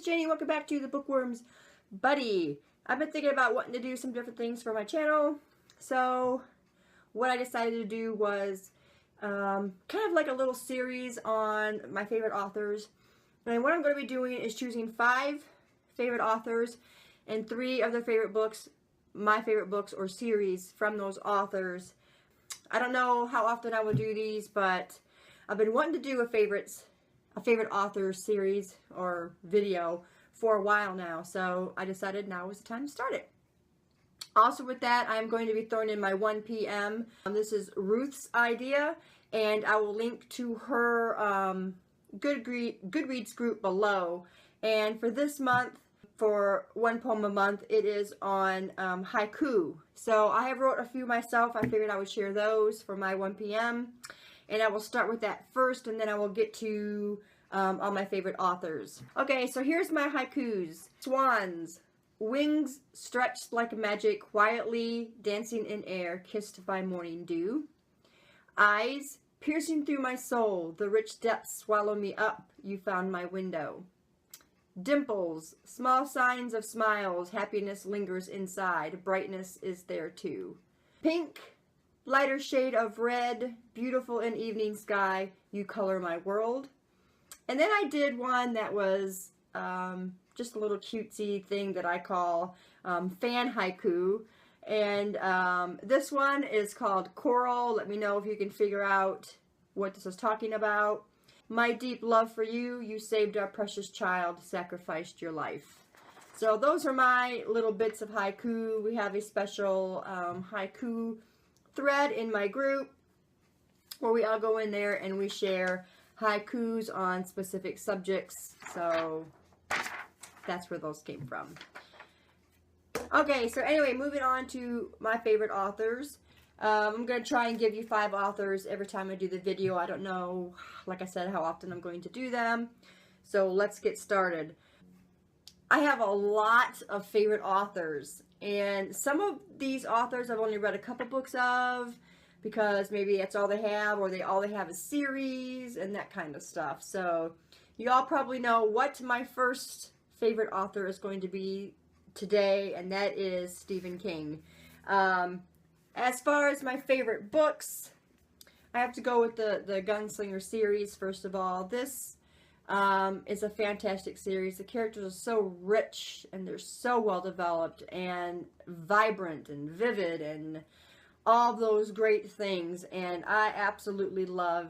it's Janie. Welcome back to the Bookworms Buddy. I've been thinking about wanting to do some different things for my channel. So what I decided to do was kind of like a little series on my favorite authors. And what I'm going to be doing is choosing 5 favorite authors and 3 of their favorite books, my favorite books or series from those authors. I don't know how often I will do these, but I've been wanting to do a favorite author series or video for a while now, so I decided now was the time to start it. Also with that, I'm going to be throwing in my 1 p.m. This is Ruth's idea, and I will link to her Goodreads group below. And for this month, for 1 poem a month, it is on haiku. So I have wrote a few myself. I figured I would share those for my 1 p.m. And I will start with that first, and then I will get to all my favorite authors. Okay, so here's my haikus. Swans, wings stretched like magic, quietly dancing in air, kissed by morning dew. Eyes piercing through my soul, the rich depths swallow me up, you found my window. Dimples, small signs of smiles, happiness lingers inside, brightness is there too. Pink, lighter shade of red, beautiful in evening sky, you color my world. And then I did one that was just a little cutesy thing that I call fan haiku. And this one is called Coral. Let me know if you can figure out what this is talking about. My deep love for you, you saved our precious child, sacrificed your life. So those are my little bits of haiku. We have a special haiku thread in my group where we all go in there and we share haikus on specific subjects. So that's where those came from. Okay, so anyway, moving on to my favorite authors. I'm going to try and give you 5 authors every time I do the video. I don't know, like I said, how often I'm going to do them. So let's get started. I have a lot of favorite authors, and some of these authors I've only read a couple books of because maybe that's all they have, or all they have is series and that kind of stuff. So you all probably know what my first favorite author is going to be today, and that is Stephen King. As far as my favorite books, I have to go with the Gunslinger series, first of all. This is a fantastic series. The characters are so rich, and they're so well developed, and vibrant, and vivid, and all those great things. And I absolutely love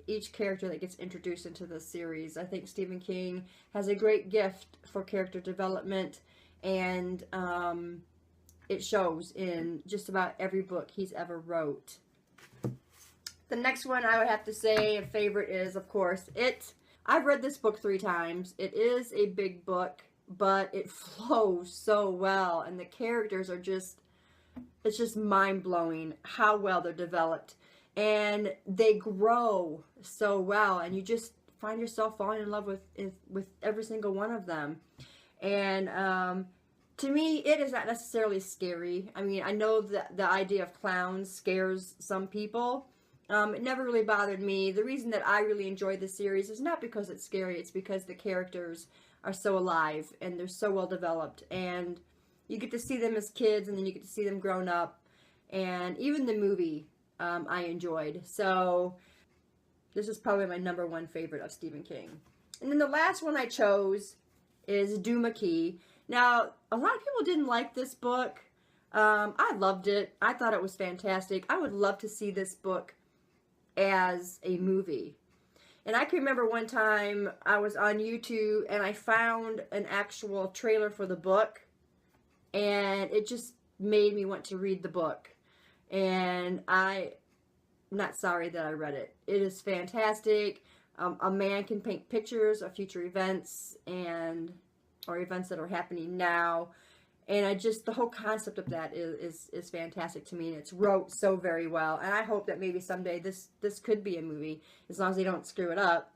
each character that gets introduced into the series. I think Stephen King has a great gift for character development, and it shows in just about every book he's ever wrote. The next one I would have to say a favorite is, of course, It. I've read this book 3 times. It is a big book, but it flows so well, and the characters are just, it's just mind-blowing how well they're developed. And they grow so well, and you just find yourself falling in love with every single one of them. And to me, it is not necessarily scary. I mean, I know that the idea of clowns scares some people. It never really bothered me. The reason that I really enjoy this series is not because it's scary. It's because the characters are so alive and they're so well developed. And you get to see them as kids, and then you get to see them grown up. And even the movie I enjoyed. So this is probably my #1 favorite of Stephen King. And then the last one I chose is Duma Key. Now, a lot of people didn't like this book. I loved it. I thought it was fantastic. I would love to see this book as a movie. And I can remember one time I was on YouTube and I found an actual trailer for the book, and it just made me want to read the book. And I'm not sorry that I read it. It is fantastic. A man can paint pictures of future events or events that are happening now. And the whole concept of that is fantastic to me, and it's wrote so very well. And I hope that maybe someday this could be a movie, as long as they don't screw it up.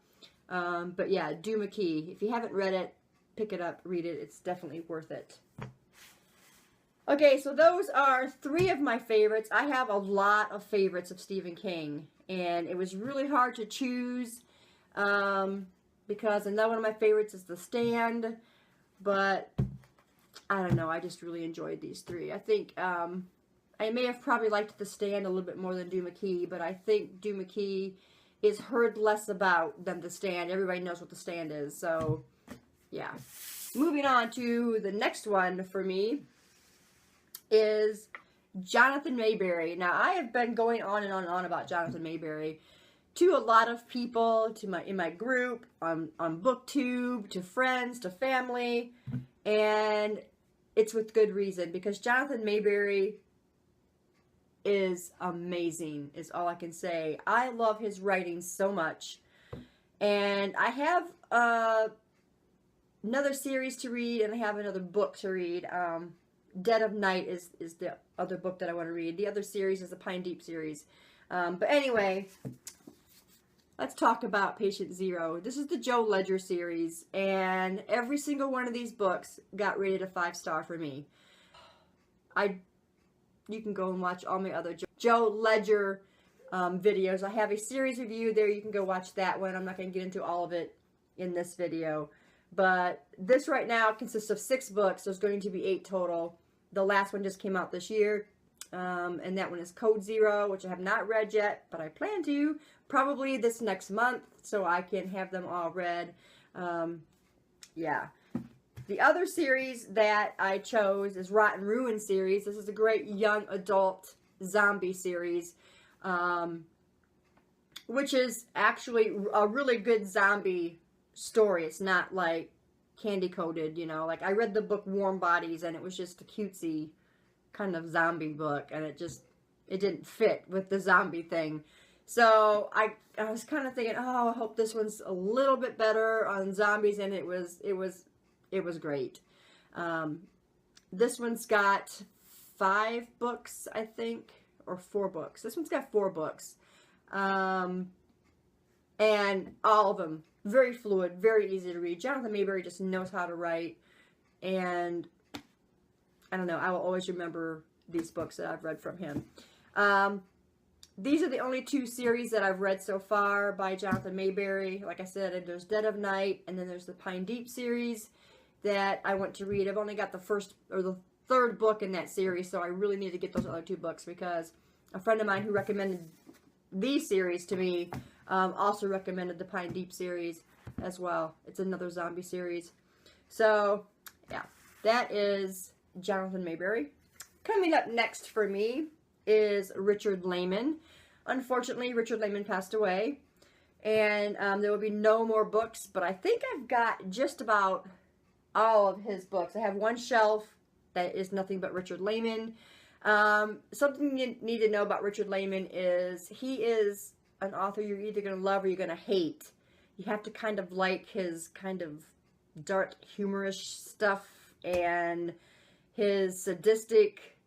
But yeah, Duma Key. If you haven't read it, pick it up, read it. It's definitely worth it. Okay, so those are 3 of my favorites. I have a lot of favorites of Stephen King, and it was really hard to choose. because another one of my favorites is The Stand, but I don't know, I just really enjoyed these three. I think I may have probably liked The Stand a little bit more than Do McKee, but I think Do McKee is heard less about than The Stand. Everybody knows what The Stand is, so yeah. Moving on to the next one for me is Jonathan Maberry. Now, I have been going on and on and on about Jonathan Maberry to a lot of people, in my group, on BookTube, to friends, to family, and it's with good reason, because Jonathan Maberry is amazing, is all I can say. I love his writing so much, and I have another series to read, and I have another book to read. Dead of Night is the other book that I want to read. The other series is the Pine Deep series. But anyway, let's talk about Patient Zero. This is the Joe Ledger series, and every single one of these books got rated a 5-star for me. You can go and watch all my other Joe Ledger videos. I have a series review there. You can go watch that one. I'm not going to get into all of it in this video. But this right now consists of 6 books. There's going to be 8 total. The last one just came out this year. And that one is Code Zero, which I have not read yet, but I plan to. Probably this next month, so I can have them all read. Yeah. The other series that I chose is Rotten Ruin series. This is a great young adult zombie series, which is actually a really good zombie story. It's not like candy-coated, you know. Like, I read the book Warm Bodies, and it was just a cutesy kind of zombie book, and it didn't fit with the zombie thing. So I was kind of thinking, oh, I hope this one's a little bit better on zombies, and it was great. This one's got 5 books, I think, or 4 books. This one's got 4 books, and all of them very fluid, very easy to read. Jonathan Maberry just knows how to write, and I don't know, I will always remember these books that I've read from him. These are the only 2 series that I've read so far by Jonathan Maberry. Like I said, there's Dead of Night, and then there's the Pine Deep series that I want to read. I've only got the first or the 3rd book in that series, so I really need to get those other 2 books, because a friend of mine who recommended these series to me also recommended the Pine Deep series as well. It's another zombie series. So, yeah, that is Jonathan Maberry. Coming up next for me is Richard Lehman. Unfortunately, Richard Lehman passed away, and there will be no more books, but I think I've got just about all of his books. I have one shelf that is nothing but Richard Lehman. Something you need to know about Richard Lehman is he is an author you're either going to love or you're going to hate. You have to kind of like his kind of dark, humorous stuff, and his sadistic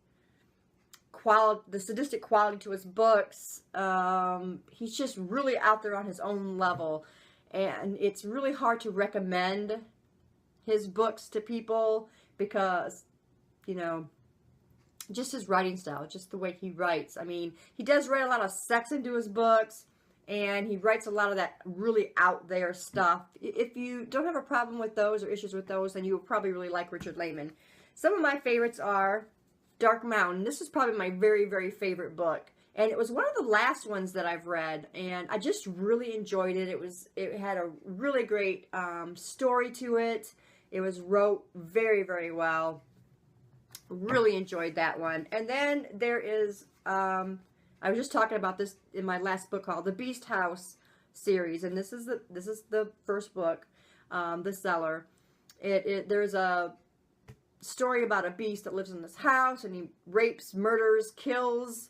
quality, the sadistic quality to his books. He's just really out there on his own level, and it's really hard to recommend his books to people because, you know, just his writing style, just the way he writes. I mean, he does write a lot of sex into his books, and he writes a lot of that really out there stuff. If you don't have a problem with those or issues with those, then you will probably really like Richard Lehman. Some of my favorites are Dark Mountain. This is probably my very, very favorite book, and it was one of the last ones that I've read, and I just really enjoyed it. It had a really great story to it. It was wrote very, very well. Really enjoyed that one. And then there is, I was just talking about this in my last book called The Beast House series, and this is the first book, The Cellar. There's a story about a beast that lives in this house, and he rapes, murders, kills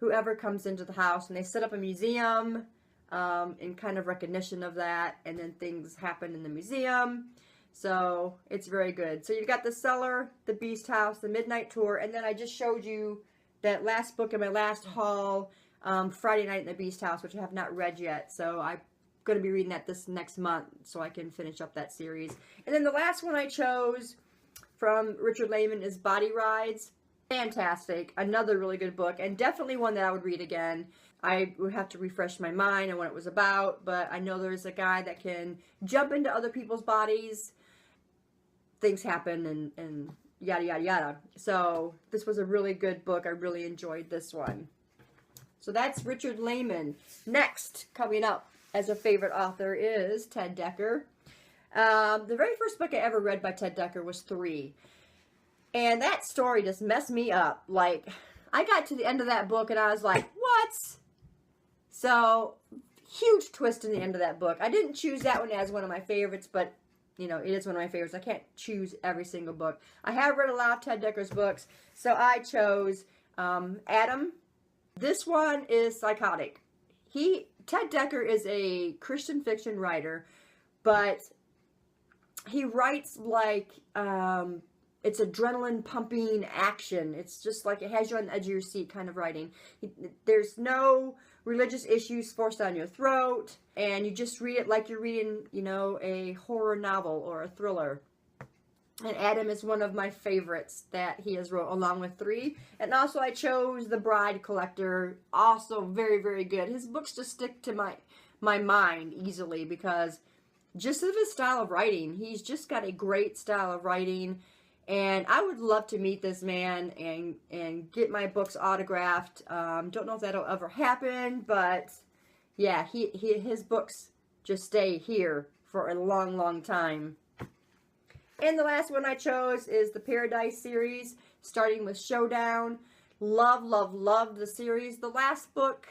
whoever comes into the house, and they set up a museum in kind of recognition of that, and then things happen in the museum. So it's very good. So you've got The Cellar, The Beast House, The Midnight Tour, and then I just showed you that last book in my last haul, Friday Night in the Beast House, which I have not read yet. So I'm going to be reading that this next month so I can finish up that series. And then the last one I chose from Richard Lehman is Body Rides. Fantastic. Another really good book, and definitely one that I would read again. I would have to refresh my mind on what it was about, but I know there's a guy that can jump into other people's bodies. Things happen and yada, yada, yada. So this was a really good book. I really enjoyed this one. So that's Richard Lehman. Next, coming up as a favorite author is Ted Dekker. The very first book I ever read by Ted Dekker was 3. And that story just messed me up. Like, I got to the end of that book and I was like, what? So, huge twist in the end of that book. I didn't choose that one as one of my favorites, but, you know, it is one of my favorites. I can't choose every single book. I have read a lot of Ted Dekker's books, so I chose Adam. This one is psychotic. Ted Dekker is a Christian fiction writer, but he writes like it's adrenaline pumping action. It's just like it has you on the edge of your seat kind of writing. There's no religious issues forced down your throat, and you just read it like you're reading, you know, a horror novel or a thriller. And Adam is one of my favorites that he has wrote, along with 3. And also I chose The Bride Collector, also very, very good. His books just stick to my mind easily because just of his style of writing. He's just got a great style of writing. And I would love to meet this man and get my books autographed. Don't know if that'll ever happen, but yeah, his books just stay here for a long, long time. And the last one I chose is the Paradise series, starting with Showdown. Love, love, love the series. The last book,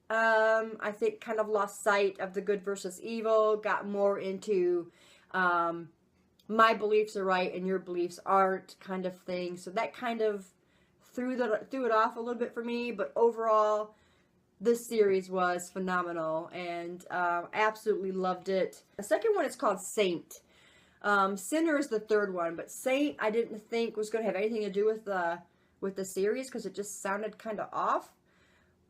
I think, kind of lost sight of the good versus evil, got more into my beliefs are right and your beliefs aren't kind of thing. So that kind of threw it off a little bit for me. But overall, this series was phenomenal and absolutely loved it. The second one is called Saint. Sinner is the third one, but Saint I didn't think was going to have anything to do with the series because it just sounded kind of off.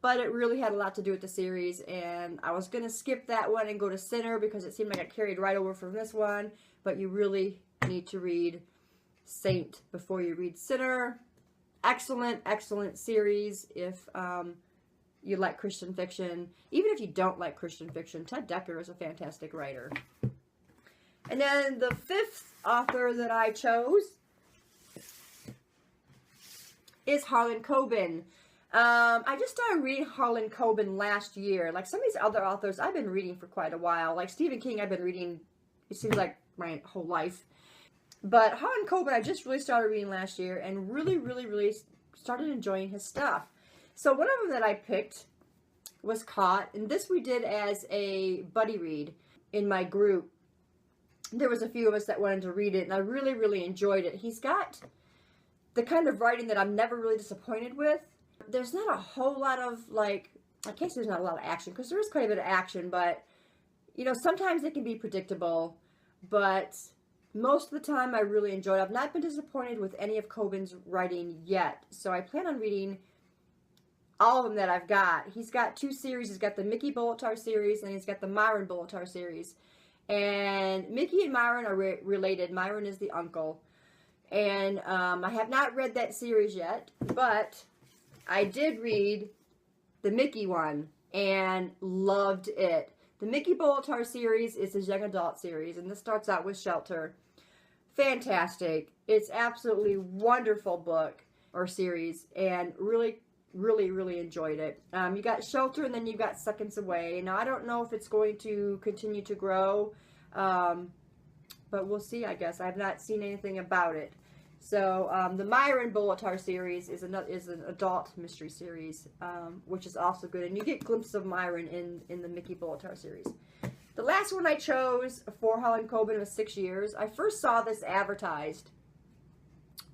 But it really had a lot to do with the series, and I was going to skip that one and go to Sinner because it seemed like it carried right over from this one. But you really need to read Saint before you read Sinner. Excellent, excellent series if you like Christian fiction. Even if you don't like Christian fiction, Ted Dekker is a fantastic writer. And then the 5th author that I chose is Harlan Coben. I just started reading Harlan Coben last year. Like some of these other authors I've been reading for quite a while. Like Stephen King I've been reading, it seems like my whole life. But Harlan Coben I just really started reading last year and really, really, really started enjoying his stuff. So one of them that I picked was Caught. And this we did as a buddy read in my group. There was a few of us that wanted to read it, and I really, really enjoyed it. He's got the kind of writing that I'm never really disappointed with. There's not a whole lot of, like, I can't say there's not a lot of action, because there is quite a bit of action, but, you know, sometimes it can be predictable, but most of the time I really enjoyed it. I've not been disappointed with any of Coben's writing yet, so I plan on reading all of them that I've got. He's got 2 series. He's got the Mickey Bolitar series, and he's got the Myron Bolitar series. And Mickey and Myron are related. Myron is the uncle. And I have not read that series yet, but I did read the Mickey one and loved it. The Mickey Bolitar series is his young adult series, and this starts out with Shelter. Fantastic. It's absolutely wonderful book or series, and really, really, really enjoyed it. You got Shelter, and then you got Seconds Away. Now, I don't know if it's going to continue to grow, but we'll see, I guess. I have not seen anything about it. So, the Myron Bolitar series is an adult mystery series, which is also good. And you get glimpses of Myron in the Mickey Bolitar series. The last one I chose for Harlan Coben was 6 Years. I first saw this advertised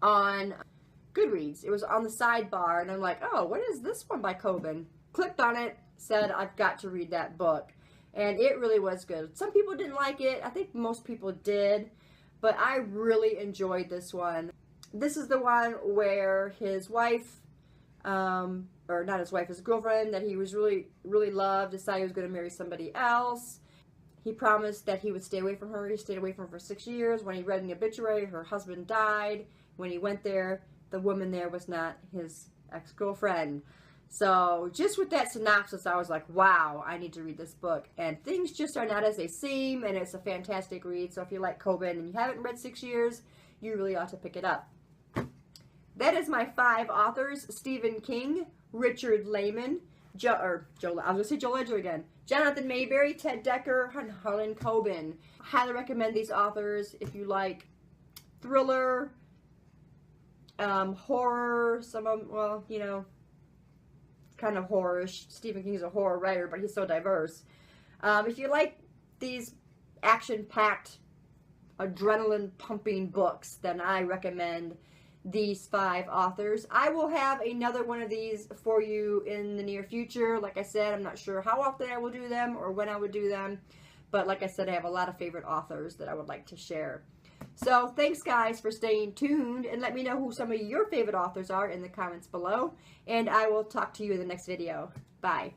on Goodreads. It was on the sidebar, and I'm like, oh, what is this one by Coben? Clicked on it, said I've got to read that book. And it really was good. Some people didn't like it. I think most people did. But I really enjoyed this one. This is the one where his wife, or not his wife, his girlfriend that he was really, really loved, decided he was going to marry somebody else. He promised that he would stay away from her. He stayed away from her for 6 years. When he read an obituary, her husband died. When he went there, the woman there was not his ex-girlfriend. So just with that synopsis, I was like, wow, I need to read this book. And things just are not as they seem, and it's a fantastic read. So if you like Coben and you haven't read 6 Years, you really ought to pick it up. That is my 5 authors: Stephen King, Richard Lehman, Joe Ledger again, Jonathan Maberry, Ted Dekker, and Harlan Coben. I highly recommend these authors if you like thriller, horror, some of them, well, you know, kind of horror-ish. Stephen King's a horror writer, but he's so diverse. If you like these action-packed, adrenaline-pumping books, then I recommend these 5 authors. I will have another one of these for you in the near future. Like I said, I'm not sure how often I will do them or when I would do them, but like I said, I have a lot of favorite authors that I would like to share. So thanks guys for staying tuned, and let me know who some of your favorite authors are in the comments below, and I will talk to you in the next video. Bye.